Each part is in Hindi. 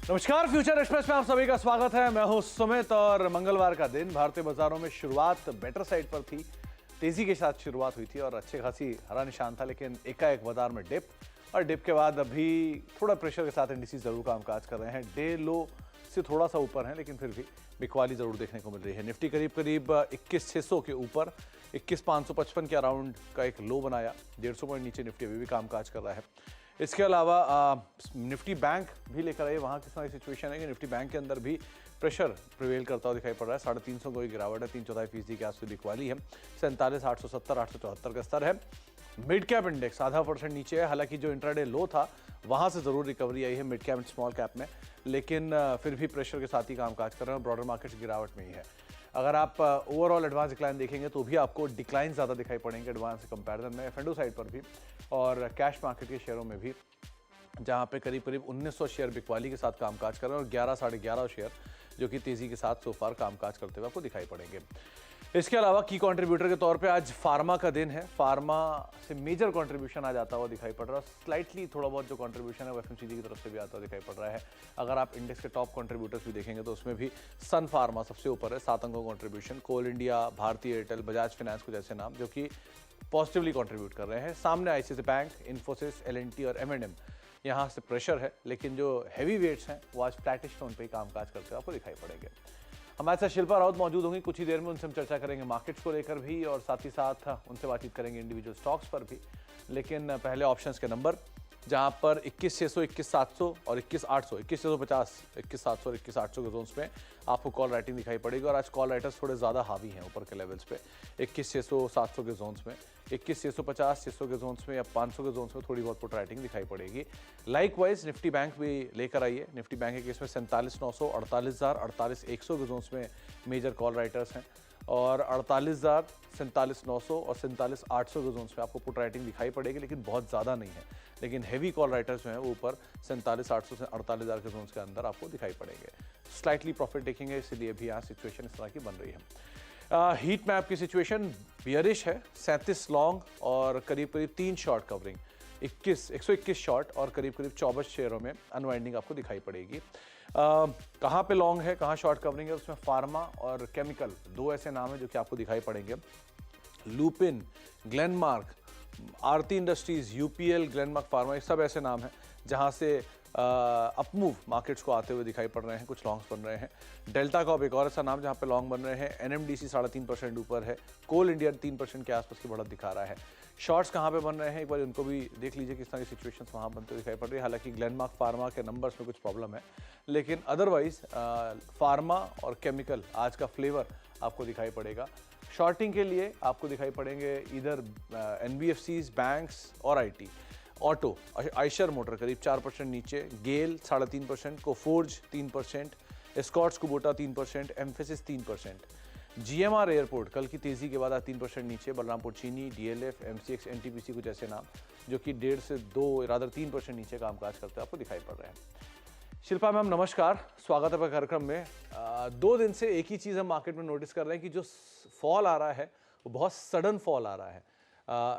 नमस्कार, फ्यूचर एक्सप्रेस में आप सभी का स्वागत है। मैं हूं सुमित और मंगलवार का दिन भारतीय बाजारों में शुरुआत बेटर साइड पर थी। तेजी के साथ शुरुआत हुई थी और अच्छे खासी हरा निशान था, लेकिन एकाएक बाजार में डिप और डिप के बाद अभी थोड़ा प्रेशर के साथ इंडिसेस जरूर कामकाज कर रहे हैं। डे लो से थोड़ा सा ऊपर है, लेकिन फिर भी बिकवाली जरूर देखने को मिल रही है। निफ्टी करीब करीब 21,600 के ऊपर 21,555 के अराउंड का एक लो बनाया। 150 पॉइंट नीचे निफ्टी अभी भी कामकाज कर रहा है। इसके अलावा निफ्टी बैंक भी लेकर आए। वहाँ किस तरह की सिचुएशन है कि निफ्टी बैंक के अंदर भी प्रेशर प्रिवेल करता हुआ दिखाई पड़ रहा है। 350 को गिरावट है, 3/4% के आसपास बिकवाली है। 47,870 874 का स्तर है। मिड कैप इंडेक्स आधा % नीचे है। हालांकि जो इंट्राडे लो था वहाँ से ज़रूर रिकवरी आई है mid cap and small cap में, लेकिन फिर भी प्रेशर के साथ ही कामकाज कर रहे हैं। ब्रॉडर मार्केट गिरावट में ही है। अगर आप ओवरऑल एडवांस डिक्लाइन देखेंगे तो भी आपको डिक्लाइन ज़्यादा दिखाई पड़ेंगे एडवांस के कंपैरिजन में, एफ&ओ साइड पर भी और कैश मार्केट के शेयरों में भी, जहां पे करीब करीब 1900 शेयर बिकवाली के साथ कामकाज कर रहे हैं और 11 साढ़े 11 शेयर जो कि तेजी के साथ सो फार कामकाज करते हुए आपको दिखाई पड़ेंगे। इसके अलावा की कंट्रीब्यूटर के तौर पे आज फार्मा का दिन है। फार्मा से मेजर कंट्रीब्यूशन आ जाता हुआ दिखाई पड़ रहा है। स्लाइटली थोड़ा बहुत जो कंट्रीब्यूशन है वो एफएमसीजी की तरफ से भी आता हुआ दिखाई पड़ रहा है। अगर आप इंडेक्स के टॉप कंट्रीब्यूटर्स भी देखेंगे तो उसमें भी सन फार्मा सबसे ऊपर है, 7 अंकों कंट्रीब्यूशन। कोल इंडिया, भारतीय एयरटेल, बजाज फाइनेंस कुछ ऐसे नाम जो कि पॉजिटिवली कंट्रीब्यूट कर रहे हैं। सामने आईसीआईसीआई बैंक, इन्फोसिस, एल&टी और M&M यहाँ से प्रेशर है, लेकिन जो हैवी वेट्स हैं वो आज फ्लैटिश टोन पे ही कामकाज करते हुए आपको दिखाई पड़ेंगे। हमारे साथ शिल्पा राउत मौजूद होंगी कुछ ही देर में। उनसे हम चर्चा करेंगे मार्केट्स को लेकर भी और साथ ही साथ उनसे बातचीत करेंगे इंडिविजुअल स्टॉक्स पर भी। लेकिन पहले ऑप्शंस के नंबर, जहां पर 21,600, 21,700 और 21,800, 21,650, 21,700 और 21,800 के जोन्स में आपको कॉल राइटिंग दिखाई पड़ेगी। और आज कॉल राइटर्स थोड़े ज़्यादा हावी हैं ऊपर के लेवल्स पे। 21,600, 700 के जोन्स में, 21,650, 600 के जोन्स में या 500 के जोन्स में थोड़ी बहुत पुट राइटिंग दिखाई पड़ेगी। लाइकवाइज निफ्टी बैंक भी लेकर आइए। निफ्टी बैंक के केस में 47,900, 48,000, 48,100 के जोन्स में मेजर कॉल राइटर्स हैं और 48,000, 47,900 और 47,800 के जोन्स में आपको पुट राइटिंग दिखाई पड़ेगी, लेकिन बहुत ज़्यादा नहीं है। लेकिन हैवी कॉल राइटर्स जो हैं वो ऊपर 47,800 से 48,000 के जोन्स के अंदर आपको दिखाई पड़ेंगे। स्लाइटली प्रॉफिट टेकिंग है, इसलिए भी यहाँ सिचुएशन इस तरह की बन रही है। हीट मैप की सिचुएशन बियरिश है। 37 लॉन्ग और करीब करीब 3 शॉर्ट कवरिंग, 121 शॉर्ट और करीब करीब 24 शेयरों में अनवाइंडिंग आपको दिखाई पड़ेगी। कहाँ पे लॉन्ग है, कहाँ शॉर्ट कवरिंग है, उसमें फार्मा और केमिकल दो ऐसे नाम हैं जो कि आपको दिखाई पड़ेंगे। लुपिन, ग्लेनमार्क, आरती इंडस्ट्रीज, यूपीएल, ग्लेनमार्क फार्मा, ये सब ऐसे नाम हैं जहां से अपमूव मार्केट्स को आते हुए दिखाई पड़ रहे हैं। कुछ लॉन्ग्स बन रहे हैं। डेल्टा कॉप एक और ऐसा नाम जहां पे लॉन्ग बन रहे हैं। एनएमडीसी 3.5% ऊपर है। कोल इंडिया 3% के आसपास की बढ़त दिखा रहा है। शॉर्ट्स कहाँ पे बन रहे हैं एक बार उनको भी देख लीजिए किस तरह की सिचुएशंस वहाँ बनते दिखाई पड़ रही है। हालांकि ग्लेनमार्क फार्मा के नंबर्स में कुछ प्रॉब्लम है, लेकिन अदरवाइज फार्मा और केमिकल आज का फ्लेवर आपको दिखाई पड़ेगा। शॉर्टिंग के लिए आपको दिखाई पड़ेंगे इधर एनबीएफसीज, बैंक्स और आईटी। ऑटो, आयशर मोटर करीब 4% नीचे, गेल 3.5%, Coforge 3%, Escorts Kubota 3%, emphasis 3%। GMR airport कल की तेजी के बाद आज 3% नीचे। बलरामपुर चीनी, डीएलएफ, एमसीएक्स, एनटीपीसी कुछ ऐसे नाम जो कि 1.5 से 2 रादर 3% नीचे कामकाज करते आपको दिखाई पड़ रहे हैं। शिल्पा मैम नमस्कार, स्वागत है आपका कार्यक्रम में। 2 दिन से एक ही चीज़ हम मार्केट में नोटिस कर रहे हैं कि जो फॉल आ रहा है वो बहुत सडन फॉल आ रहा है।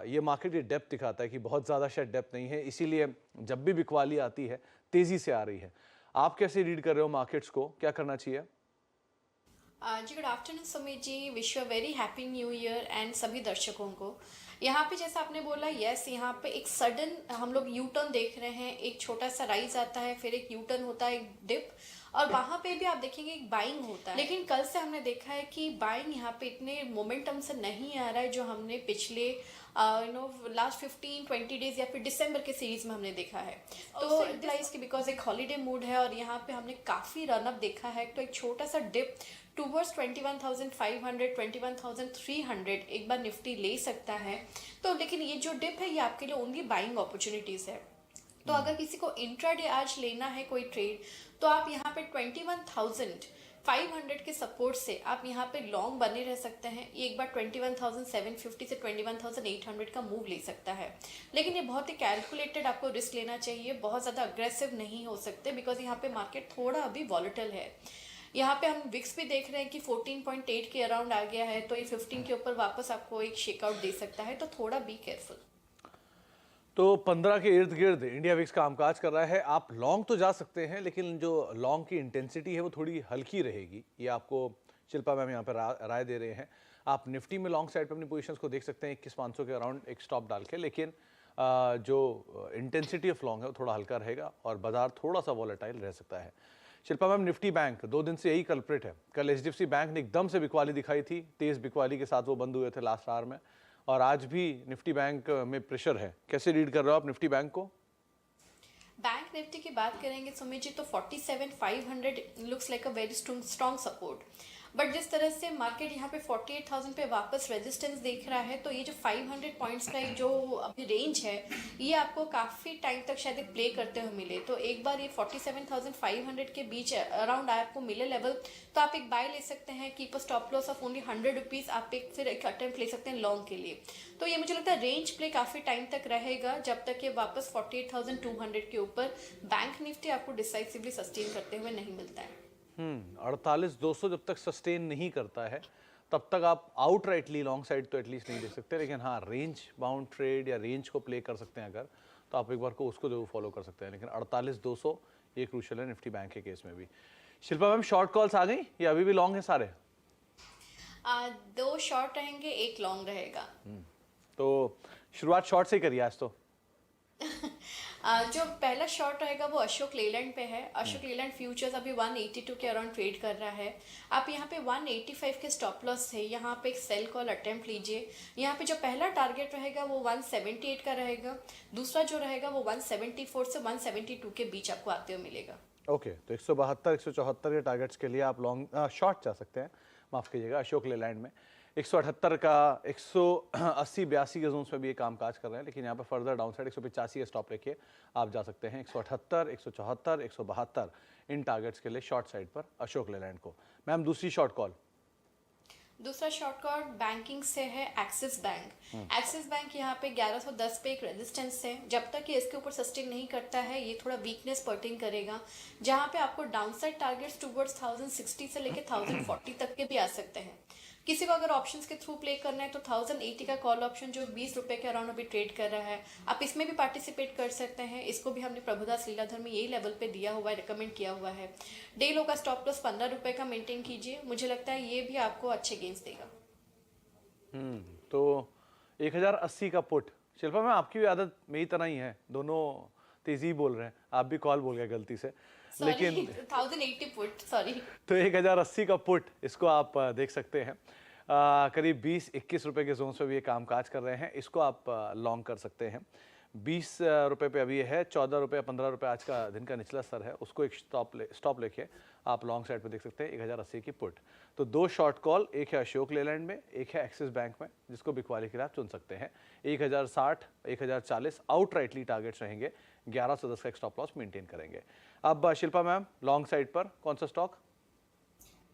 ये मार्केट की डेप्थ दिखाता है कि बहुत ज़्यादा शायद डेप्थ नहीं है, इसीलिए जब भी बिकवाली आती है तेज़ी से आ रही है। आप कैसे रीड कर रहे हो मार्केट्स को, क्या करना चाहिए? जी good afternoon Sumit ji, wish you very happy new year and सभी दर्शकों को। यहाँ पे जैसा आपने बोला, यस, यहाँ पे एक सडन हम लोग यू टर्न देख रहे हैं। एक छोटा सा राइज आता है, फिर एक यू टर्न होता है, एक डिप, और वहाँ पे भी आप देखेंगे एक बाइंग होता है। लेकिन कल से हमने देखा है कि बाइंग यहाँ पे इतने मोमेंटम से नहीं आ रहा है जो हमने पिछले लास्ट 15-20 डेज या फिर दिसंबर के सीरीज में हमने देखा है। तो रियलाइज की बिकॉज एक हॉलीडे मूड है और यहाँ पे हमने काफ़ी रनअप देखा है। तो एक छोटा सा डिप टूवर्ड्स 21,500, 21,300 एक बार निफ्टी ले सकता है। तो लेकिन ये जो डिप है ये आपके लिए ओनली बाइंग अपॉर्चुनिटीज़ है। तो अगर किसी को इंट्राडे आज लेना है कोई ट्रेड, तो आप यहाँ पे 21,500 के सपोर्ट से आप यहाँ पे लॉन्ग बने रह सकते हैं। ये एक बार 21,750 से 21,800 का मूव ले सकता है। लेकिन ये बहुत ही कैलकुलेटेड आपको रिस्क लेना चाहिए, बहुत ज़्यादा अग्रेसिव नहीं हो सकते, बिकॉज यहाँ पे मार्केट थोड़ा अभी वॉलेटाइल है। यहाँ पे हम विक्स भी देख रहे हैं कि 14.8 के अराउंड आ गया है, तो ये 15 के ऊपर वापस आपको एक शेकआउट दे सकता है, तो थोड़ा बी केयरफुल। तो 15 के इर्द गिर्द इंडिया विक्स कामकाज कर रहा है। आप लॉन्ग तो जा सकते हैं, लेकिन जो लॉन्ग की इंटेंसिटी है वो थोड़ी हल्की रहेगी। ये आपको शिल्पा मैम यहाँ पर राय दे रहे हैं। आप निफ्टी में लॉन्ग साइड पर अपनी पोजीशंस को देख सकते हैं 21,500 के अराउंड एक स्टॉप डाल के, लेकिन जो इंटेंसिटी ऑफ लॉन्ग है वो थोड़ा हल्का रहेगा और बाजार थोड़ा सा वॉलेटाइल रह सकता है। शिल्पा मैम, निफ्टी बैंक 2 दिन से यही कल्प्रिट है। कल एचडीएफसी बैंक ने एकदम से बिकवाली दिखाई थी, तेज बिकवाली के साथ वो बंद हुए थे लास्ट आवर में, और आज भी निफ्टी बैंक में प्रेशर है। कैसे रीड कर रहे हो आप निफ्टी बैंक को? बैंक निफ्टी की बात करेंगे सुमित जी तो 47,500 looks like a very strong support, but जिस तरह से मार्केट यहाँ पे 48,000 पे वापस रेजिस्टेंस देख रहा है, तो ये जो 500 पॉइंट्स का एक जो अभी रेंज है, ये आपको काफ़ी टाइम तक शायद एक प्ले करते हुए मिले। तो एक बार ये 47,500 के बीच अराउंड आपको मिले लेवल, तो आप एक बाय ले सकते हैं। Keep a stop loss of only 100 rupees, आप एक फिर एक अटेम्प्ट ले सकते हैं लॉन्ग के लिए। तो ये मुझे लगता है रेंज प्ले काफ़ी टाइम तक रहेगा, जब तक ये वापस 48,200 के ऊपर बैंक निफ्टी आपको डिसाइसिवली सस्टेन करते हुए नहीं मिलता है। 48,200 जब तक सस्टेन नहीं करता है तब तक आप आउटराइटली लॉन्ग साइड तो एटलीस्ट नहीं दे सकते, लेकिन हाँ, रेंज बाउंड ट्रेड या रेंज को प्ले कर सकते हैं अगर, तो आप एक बार को उसको जरूर फॉलो कर सकते हैं। लेकिन 48,200 ये क्रूशियल है निफ्टी बैंक के केस में भी। शिल्पा मैम, शॉर्ट कॉल्स आ गई या अभी भी लॉन्ग है सारे? 2 शॉर्ट रहेंगे, 1 लॉन्ग रहेगा। तो शुरुआत शॉर्ट से ही करिए आज तो। जो पहला शॉर्ट रहेगा वो अशोक लेलैंड पे है। अशोक लेलैंड फ्यूचर्स अभी 182 के अराउंड ट्रेड कर रहा है। आप यहाँ पे 185 के स्टॉप लॉस है, यहाँ पे एक सेल कॉल अटेम्प्ट लीजिए। यहाँ पे जो पहला टारगेट रहेगा वो 178 का रहेगा, दूसरा जो रहेगा वो 174 से 172 के बीच आपको आते हुए मिलेगा। ओके, तो 172 174 के टारगेट्स के लिए आप लॉन्ग शॉर्ट जा सकते हैं, माफ कीजिएगा, अशोक लेलैंड में। 178 का 180 82 के जोन्स में भी ये काम काज कर रहे हैं, लेकिन यहाँ पे फर्दर डाउन साइड 185 का स्टॉप लेके आप जा सकते हैं। 178 174 172 इन टारगेट्स के लिए शॉर्ट साइड पर अशोक लेलैंड को। मैम, दूसरी शॉर्ट कॉल? दूसरा शॉर्ट कॉल बैंकिंग से है एक्सिस बैंक। एक्सिस बैंक यहाँ पे 1110 पे एक रेजिस्टेंस है, जब तक ये इसके ऊपर सस्टेन नहीं करता है ये थोड़ा वीकनेस पर्टिंग करेगा, जहाँ पे आपको डाउनसाइड टारगेट्स टुवर्ड्स 1060 से लेके 1040 तक के भी आ सकते हैं। किसी को अगर ऑप्शंस के थ्रू प्ले करना है तो 1080 का कॉल ऑप्शन जो 20 रुपए के अराउंड अभी ट्रेड कर रहा है, आप इसमें भी पार्टिसिपेट कर सकते हैं। इसको भी हमने प्रभुदास लीलाधर में यही लेवल पे दिया हुआ है, रिकमेंड किया हुआ है। डे लो का स्टॉप लॉस 15 रुपए का मेंटेन कीजिए, मुझे लगता है ये भी आपको अच्छे गेन्स देगा। तो 1080 का पुट। शिल्पा मैम, आपकी भी आदत मेरी तरह ही है, दोनों तेजी बोल रहे हैं, आप भी कॉल बोल गए गलती से, लेकिन 1080 पुट, सॉरी। तो 1080 का पुट, इसको आप देख सकते हैं। करीब 20-21 रुपए के जोन पे भी ये काम काज कर रहे हैं, इसको आप लॉन्ग कर सकते हैं। 20 रुपए पे अभी ये है, 14 रुपये 15 रुपये आज का दिन का निचला स्तर है, उसको एक स्टॉप लेके आप लॉन्ग साइड पे देख सकते हैं 1080 की पुट। तो 2 शॉर्ट कॉल, एक है अशोक लेलैंड में, एक है एक्सिस बैंक में, जिसको बिकवाली के लिए आप चुन सकते हैं। 1060 1040 आउटराइटली टारगेट्स रहेंगे, 1110 का एक स्टॉप लॉस मेंटेन करेंगे। अब शिल्पा मैम, लॉन्ग साइड पर कौन सा स्टॉक?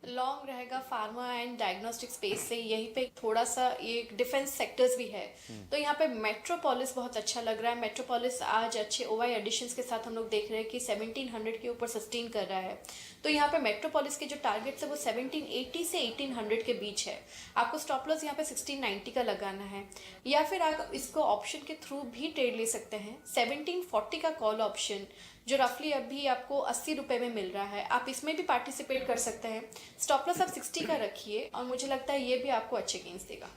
लॉन्ग रहेगा फार्मा एंड डायग्नोस्टिक स्पेस से, यहीं पे थोड़ा सा ये डिफेंस सेक्टर्स भी है, तो यहाँ पे मेट्रोपोलिस बहुत अच्छा लग रहा है। मेट्रोपोलिस आज अच्छे ओआई एडिशंस के साथ हम लोग देख रहे हैं कि 1700 के ऊपर सस्टेन कर रहा है। तो यहाँ पे मेट्रोपोलिस के जो टारगेट्स है वो 1780 से 1800 के बीच है। आपको स्टॉप लॉस यहाँ पे 1690 का लगाना है, या फिर आप इसको ऑप्शन के थ्रू भी ट्रेड ले सकते हैं। 1740 का कॉल ऑप्शन जो रफली अभी आपको 80 रुपए में मिल रहा है, आप इसमें भी पार्टिसिपेट कर सकते हैं। स्टॉप लॉस आप 60 का रखिए और मुझे लगता है ये भी आपको अच्छे गेन्स देगा।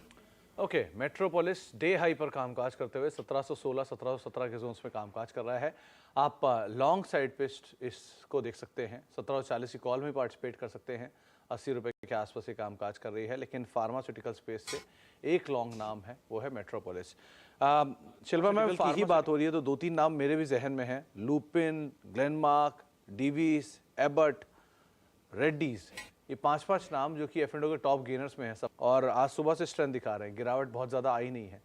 ओके, मेट्रोपोलिस डे हाई पर कामकाज करते हुए 1716 1717 के जोन्स में कामकाज कर रहा है। आप लॉन्ग साइड पे इसको देख सकते हैं, 1740 की कॉल में पार्टिसिपेट कर सकते हैं। 80 रुपए के आसपास ये कामकाज कर रही है, लेकिन फार्मास्यूटिकल स्पेस से एक लॉन्ग नाम है, वो है मेट्रोपोलिस। शिल्पा मैम की ही बात हो रही है तो 2-3 नाम मेरे भी जहन में हैं, लुपिन, ग्लेनमार्क, डीवीज, एबर्ट, रेड्डीज, ये 5-5 नाम जो कि एफ&ओ के टॉप गेनर्स में है सब, और आज सुबह से स्ट्रेंथ दिखा रहे हैं, गिरावट बहुत ज़्यादा आई नहीं है।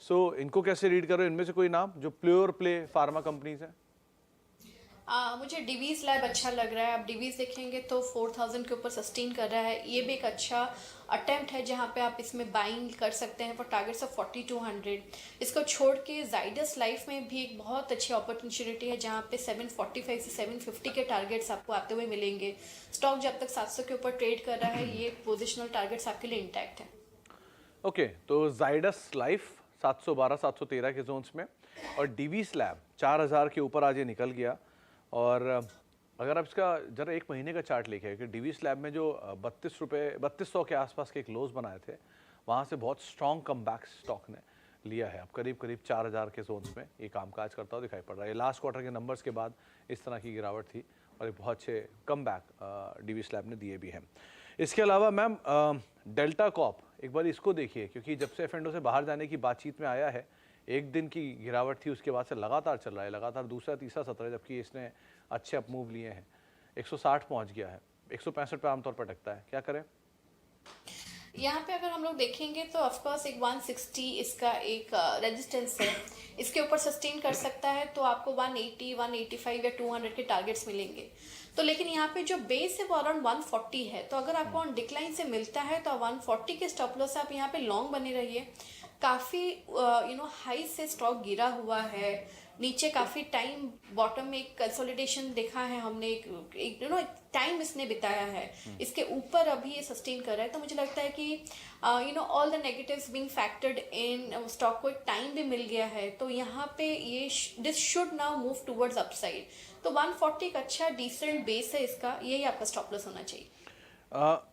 सो इनको कैसे रीड करो? इनमें से कोई नाम जो प्योर प्ले फार्मा कंपनीज हैं? मुझे डिवीज लैब अच्छा लग रहा है। आप डिवीज देखेंगे तो 4000 के ऊपर सस्टेन कर रहा है, ये भी एक अच्छा अटेम्प्ट है जहाँ पे आप इसमें बाइंग कर सकते हैं फॉर टारगेट्स ऑफ 4200। इसको छोड़ के जाइडस लाइफ में भी एक बहुत अच्छी अपॉर्चुनिटी है, जहाँ पे 745 से 750 के टारगेट्स आपको आते हुए मिलेंगे। स्टॉक जब तक 700 के ऊपर ट्रेड कर रहा है, ये पोजिशनल टारगेट्स आपके लिए इंटैक्ट है। ओके, तो जाइडस लाइफ 712 713 के जोन्स में, और डीवी स्लैब 4000 के ऊपर आज ये निकल गया। और अगर आप इसका जरा एक महीने का चार्ट लेके आए कि डीवी स्लैब में जो 3200 के आसपास के एक लोज बनाए थे, वहाँ से बहुत स्ट्रॉन्ग कमबैक स्टॉक ने लिया है। अब करीब करीब 4000 के जोन्स में ये कामकाज करता हुआ दिखाई पड़ रहा है। लास्ट क्वार्टर के नंबर्स के बाद इस तरह की गिरावट थी और एक बहुत अच्छे कमबैक डीवी स्लैब ने दिए भी हैं। इसके अलावा मैम डेल्टा कॉप एक बार इसको देखिए, क्योंकि जब से एफ से बाहर जाने की बातचीत में आया है, एक दिन की गिरावट थी, उसके बाद से लगातार चल रहा है, लगातार दूसरा तीसरा सत्र है, जबकि इसने अच्छे अप मूव लिए हैं। 160 पहुंच गया है, 165 पे आमतौर पर अटकता है, क्या करें? यहाँ पे अगर हम लोग देखेंगे तो ऑफ कोर्स एक 160 इसका एक रेजिस्टेंस है, इसके ऊपर सस्टेन कर सकता है तो आपको 180, 185 या 200 के टारगेट्स मिलेंगे। तो लेकिन यहाँ पे जो बेस है वो अराउंड 140 है, तो अगर आपको ऑन डिक्लाइन से मिलता है तो 140 के स्टॉप लॉस से आप यहाँ पे लॉन्ग बने रहिए। काफ़ी हाई से स्टॉक गिरा हुआ है, नीचे काफ़ी टाइम बॉटम में एक कंसोलिडेशन देखा है हमने, एक टाइम इसने बिताया है, इसके ऊपर अभी ये सस्टेन कर रहा है। तो मुझे लगता है कि all the negatives being factored in, stock को एक टाइम भी मिल गया है, तो यहाँ पे ये this should now move towards upside. तो 140 एक अच्छा डिसेंट बेस है इसका, यही आपका स्टॉप लॉस होना चाहिए।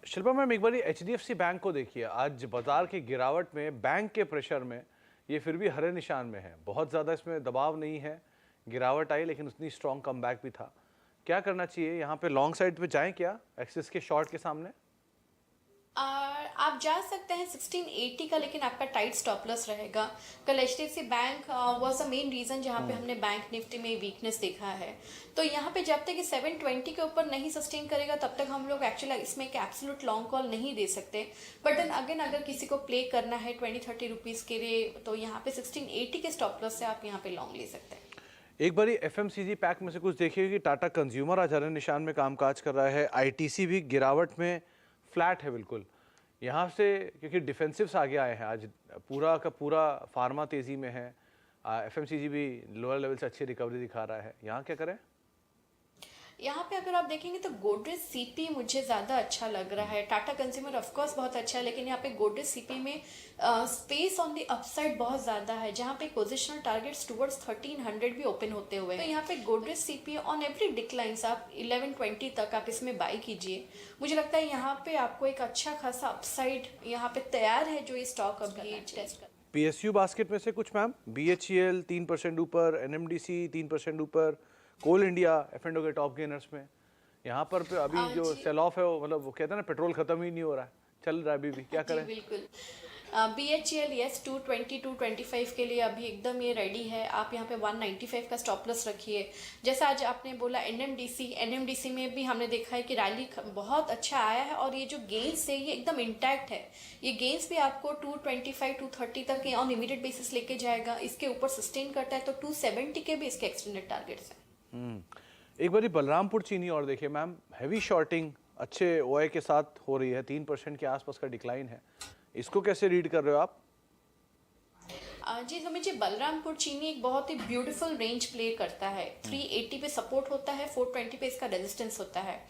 शिल्पा मैम एक बार HDFC बैंक को देखिए, आज बाजार की गिरावट में बैंक के प्रेशर में ये फिर भी हरे निशान में है, बहुत ज़्यादा इसमें दबाव नहीं है, गिरावट आई लेकिन उतनी स्ट्रॉन्ग कमबैक भी था। क्या करना चाहिए यहाँ पे, लॉन्ग साइड पे जाएं क्या एक्सिस के शॉर्ट के सामने? आप जा सकते हैं 1680 का, लेकिन आपका टाइट स्टॉप लॉस रहेगा। कल HDFC bank was the main reason जहाँ पे हमने बैंक निफ्टी में वीकनेस देखा है। तो यहाँ पे जब तक कि 720 के ऊपर नहीं सस्टेन करेगा तब तक हम लोग एक्चुअली इसमें एक एब्सोल्यूट लॉन्ग कॉल नहीं दे सकते। बट देन अगेन अगर किसी को प्ले करना है 20-30 रुपीज़ के लिए, तो यहाँ पे 1680 के स्टॉप लॉस से आप यहाँ पे लॉन्ग ले सकते हैं। एक बारी FMCG पैक में से कुछ देखिए कि टाटा कंज्यूमर आज हरे निशान में कामकाज कर रहा है, ITC भी गिरावट में फ्लैट है बिल्कुल यहाँ से, क्योंकि डिफेंसिव्स आगे आए हैं आज, पूरा का पूरा फार्मा तेजी में है, FMCG भी लोअर लेवल से अच्छी रिकवरी दिखा रहा है, यहाँ क्या करें? यहाँ पे अगर आप देखेंगे तो गोदरेज सीपी मुझे ज़्यादा अच्छा लग रहा है। टाटा कंज्यूमर ऑफ कोर्स बहुत अच्छा है, लेकिन यहाँ पे गोदरेज सीपी में स्पेस ऑन द अपसाइड बहुत ज़्यादा है, जहाँ पे पोजिशनल टारगेट्स टुवर्ड्स 1300 भी ओपन होते हुए। तो यहाँ पे Godrej CP on every declines आप 1120 तक आप इसमें बाई कीजिए। मुझे लगता है यहाँ पे आपको एक अच्छा खासा अपसाइड यहाँ पे तैयार है, जो ये स्टॉक अभी टेस्ट कर। PSU बास्केट में से कुछ मैम, BHEL 3% ऊपर, NMDC 3% ऊपर, कोल इंडिया F&O के टॉप गेनर्स में। यहाँ पर अभी जो सेल ऑफ है वो, मतलब वो कहते हैं ना, पेट्रोल खत्म ही नहीं हो रहा है, चल रहा है अभी भी, क्या करें? बिल्कुल। BHEL यस 220-225 के लिए अभी एकदम ये रेडी है। आप यहाँ पे 195 का स्टॉप लॉस रखिए। जैसा आज आपने बोला NMDC में भी हमने देखा है कि रैली बहुत अच्छा आया है, और ये जो गेंस है ये एकदम इंटैक्ट है। ये गेंस भी आपको 225-230 तक ऑन इमीडिएट बेसिस लेके जाएगा। इसके ऊपर सस्टेन करता है तो 270 के भी इसके एक्सटेंडेड टारगेट्स हैं। एक बारी बलरामपुर चीनी और देखिए मैम, हैवी शॉर्टिंग अच्छे OI के साथ हो रही है, 3% के आसपास का डिक्लाइन है, इसको कैसे रीड कर रहे हो आप? जी समझिए, बलरामपुर चीनी एक बहुत ही ब्यूटीफुल रेंज प्ले करता है। 380 पे सपोर्ट होता है, 420 पे इसका रेजिस्टेंस होता है।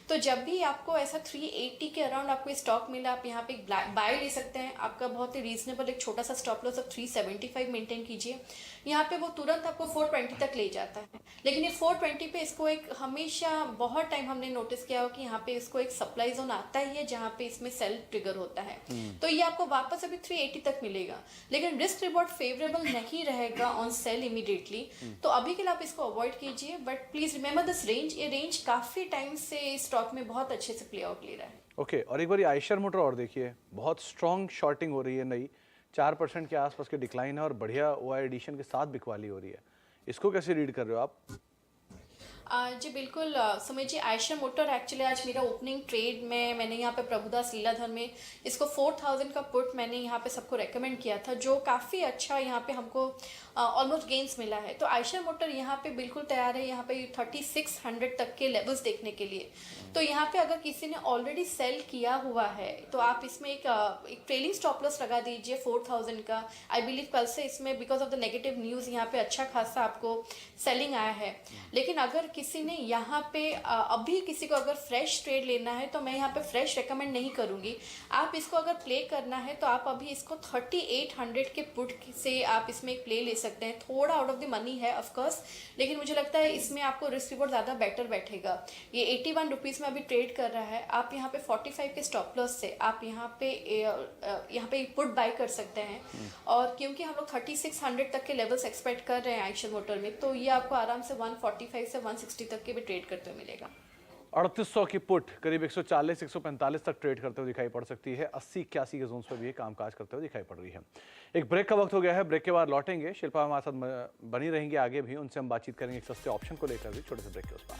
तो जब भी आपको ऐसा 380 के अराउंड आपको स्टॉक मिला, आप यहाँ पे एक बाय ले सकते हैं। आपका बहुत ही रीजनेबल एक छोटा सा स्टॉप लॉस आप 375 मेंटेन कीजिए। यहाँ पे वो तुरंत आपको 420 तक ले जाता है, लेकिन ये 420 पे इसको एक हमेशा बहुत टाइम हमने नोटिस किया हो कि यहाँ पे इसको एक सप्लाई जोन आता ही है जहाँ पे इसमें सेल ट्रिगर होता है। तो ये आपको वापस अभी 380 तक मिलेगा, लेकिन रिस्क रिवॉर्ड फेवरेबल नहीं रहेगा ऑन सेल इमीडिएटली। तो अभी के लिए आप इसको अवॉइड कीजिए, but please remember this range. ये रेंज काफी टाइम से स्टॉक में बहुत अच्छे से प्ले आउट ले रहा है। ओके, और एक बार आयशर मोटर और देखिए, बहुत स्ट्रॉन्ग शॉर्टिंग हो रही है, नई 4% के आसपास के डिक्लाइन है और बढ़िया OI एडिशन के साथ बिकवाली हो रही है, इसको कैसे रीड कर रहे हो आप? जी बिल्कुल, समझिए आयशर मोटर एक्चुअली आज मेरा ओपनिंग ट्रेड में मैंने यहाँ पे प्रभुदास लीलाधर में इसको 4000 का पुट मैंने यहाँ पे सबको रेकमेंड किया था, जो काफ़ी अच्छा यहाँ पे हमको ऑलमोस्ट गेंस मिला है। तो आयशर मोटर यहाँ पे बिल्कुल तैयार है यहाँ पे 3600 तक के लेवल्स देखने के लिए। तो यहाँ पे अगर किसी ने ऑलरेडी सेल किया हुआ है तो आप इसमें एक ट्रेलिंग स्टॉप लॉस लगा दीजिए 4000 का। आई बिलीव कल से इसमें because of the negative news यहाँ पे अच्छा खासा आपको सेलिंग आया है, लेकिन अगर किसी ने यहाँ पे अभी किसी को अगर फ्रेश ट्रेड लेना है तो मैं यहाँ पे फ्रेश रेकमेंड नहीं करूँगी। आप इसको अगर प्ले करना है तो आप अभी इसको 3800 के पुट से आप इसमें एक प्ले ले सकते हैं। थोड़ा आउट ऑफ द मनी है ऑफकोर्स, लेकिन मुझे लगता है इसमें आपको रिस्क रिवॉर्ड ज़्यादा बेटर बैठेगा। ये 81 रुपीज़ में अभी ट्रेड कर रहा है। आप यहाँ पे 45 के स्टॉप लॉस से आप यहाँ पे पुट बाय कर सकते हैं। और क्योंकि हम लोग 3600 तक के लेवल्स एक्सपेक्ट कर रहे हैं आइशर मोटर में, तो ये आपको आराम से 145 से 160 तक के भी ट्रेड करते हुए मिलेगा। 3800 की पुट करीब 140-145 तक ट्रेड करते हुए दिखाई पड़ सकती है। 80-81 के जोन्स पर भी ये कामकाज करते हुए दिखाई पड़ रही है। एक ब्रेक का वक्त हो गया है, ब्रेक के बाद लौटेंगे। शिल्पा हमारे साथ बनी रहेंगी आगे भी, उनसे हम बातचीत करेंगे एक सस्ते ऑप्शन को लेकर भी। छोटे से ब्रेक के उस पार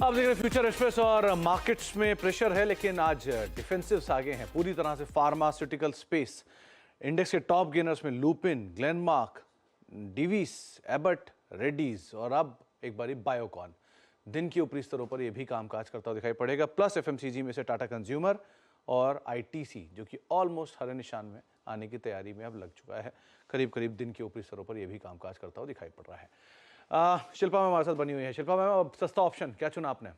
आप देख रहे हैं फ्यूचर एक्सप्रेस और मार्केट्स में प्रेशर है, लेकिन आज डिफेंसिव्स आगे हैं पूरी तरह से। फार्मास्यूटिकल स्पेस इंडेक्स के टॉप गेनर्स में Lupin, Glenmark, Divi's, Abbott, Reddy's और अब एक बारी बायोकॉन दिन के ऊपरी स्तरों पर यह भी कामकाज करता हुआ दिखाई पड़ेगा। प्लस एफएमसीजी में से टाटा कंज्यूमर और आईटीसी जो कि ऑलमोस्ट हरे निशान में आने की तैयारी में अब लग चुका है। करीब करीब दिन के ऊपरी स्तरों पर यह भी कामकाज करता हुआ दिखाई पड़ रहा है। शिल्पा मैम हमारे साथ बनी हुई है। शिल्पा मैम, अब सस्ता ऑप्शन क्या चुना आपने?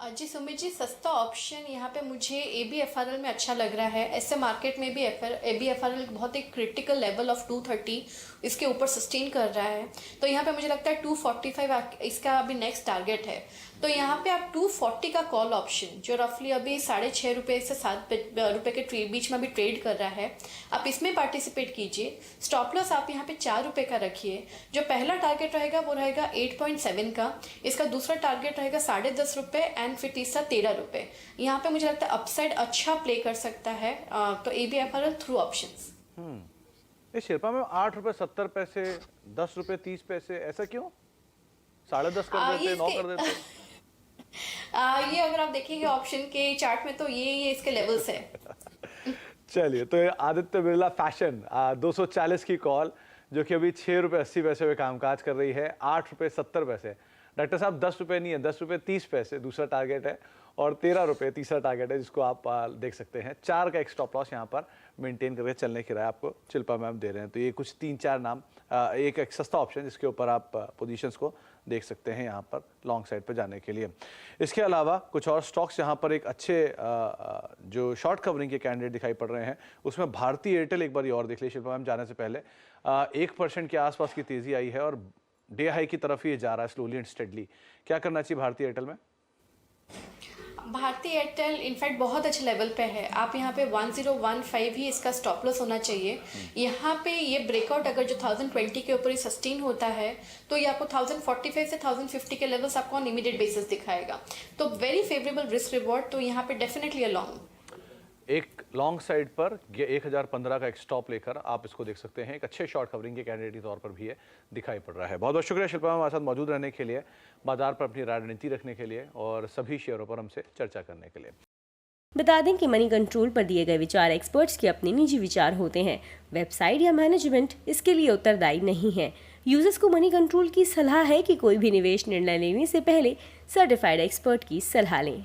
जी सुमित जी, सस्ता ऑप्शन यहाँ पे मुझे ABFRL में अच्छा लग रहा है। ऐसे मार्केट में भी ABFRL बहुत एक क्रिटिकल लेवल ऑफ 230 इसके ऊपर सस्टेन कर रहा है, तो यहाँ पे मुझे लगता है 245 इसका अभी नेक्स्ट टारगेट है। तो यहाँ पे आप 240 का कॉल ऑप्शन जो रफली अभी 6.5 रुपये से 7 रुपये के बीच में अभी ट्रेड कर रहा है, आप इसमें पार्टिसिपेट कीजिए। स्टॉप लॉस आप यहाँ पे 4 रुपये का रखिए। जो पहला टारगेट रहेगा वो रहेगा 8.7 का, इसका दूसरा टारगेट रहेगा 10.5 रुपये एंड फिर तीसरा 13 रुपये। यहाँ पे मुझे लगता है अपसाइड अच्छा प्ले कर सकता है। तो ABFRL थ्रू ऑप्शंस। इस शिल्पा में 8 रुपये 70 पैसे, 10 रुपये 30 पैसे, ऐसा क्यों? 10.5 कर देते, 9 कर देते। ये अगर आप देखेंगे ऑप्शन के चार्ट में तो ये इसके लेवल्स है। चलिए, तो ये आदित्य बिरला फैशन 240 की कॉल जो कि अभी 6 रुपये 80 पैसे में कामकाज कर रही है। 8 रुपये 70 पैसे। डॉक्टर साहब 10 रुपये नहीं है, 10 रुपये 30 पैसे दूसरा टारगेट है और 13 रुपये तीसरा टारगेट है, जिसको आप देख सकते हैं। 4 का एक स्टॉप लॉस यहाँ पर मेंटेन करके चलने की राय आपको शिल्पा मैम दे रहे हैं। तो ये कुछ 3-4 नाम, एक सस्ता ऑप्शन जिसके ऊपर आप पोजीशंस को देख सकते हैं यहाँ पर लॉन्ग साइड पर जाने के लिए। इसके अलावा कुछ और स्टॉक्स यहाँ पर एक अच्छे जो शॉर्ट कवरिंग के कैंडिडेट दिखाई पड़ रहे हैं, उसमें भारतीय एयरटेल एक बार और देख लीजिए शिल्पा मैम। जाने से पहले 1% के आसपास की तेजी आई है और डे हाई की तरफ ही जा रहा है स्लोली एंड स्टेडली। क्या करना चाहिए भारतीय एयरटेल में? भारतीय एयरटेल इनफैक्ट बहुत अच्छे लेवल पे है। आप यहाँ पे 1015 ही इसका स्टॉप लॉस होना चाहिए। यहाँ पे ये ब्रेकआउट अगर जो 1020 के ऊपर ही सस्टेन होता है तो ये आपको 1045 से 1050 के लेवल्स आपको ऑन इमीडिएट बेसिस दिखाएगा। तो वेरी फेवरेबल रिस्क रिवॉर्ड, तो यहाँ पे डेफिनेटली अ लॉन्ग। एक लॉन्ग साइड पर 1015 का एक स्टॉप लेकर आप इसको देख सकते हैं। एक अच्छे शॉर्ट कवरिंग के कैंडिडेट के तौर पर भी ये दिखाई पड़ रहा है। बहुत बहुत शुक्रिया शिल्पा हमारे साथ मौजूद रहने के लिए, बाजार पर अपनी रणनीति रखने के लिए और सभी शेयरों पर हमसे चर्चा करने के लिए। बता दें कि मनी कंट्रोल पर दिए गए विचार एक्सपर्ट्स के अपने निजी विचार होते हैं। वेबसाइट या मैनेजमेंट इसके लिए उत्तरदायी नहीं है। यूजर्स को मनी कंट्रोल की सलाह है कि कोई भी निवेश निर्णय लेने से पहले सर्टिफाइड एक्सपर्ट की सलाह लें।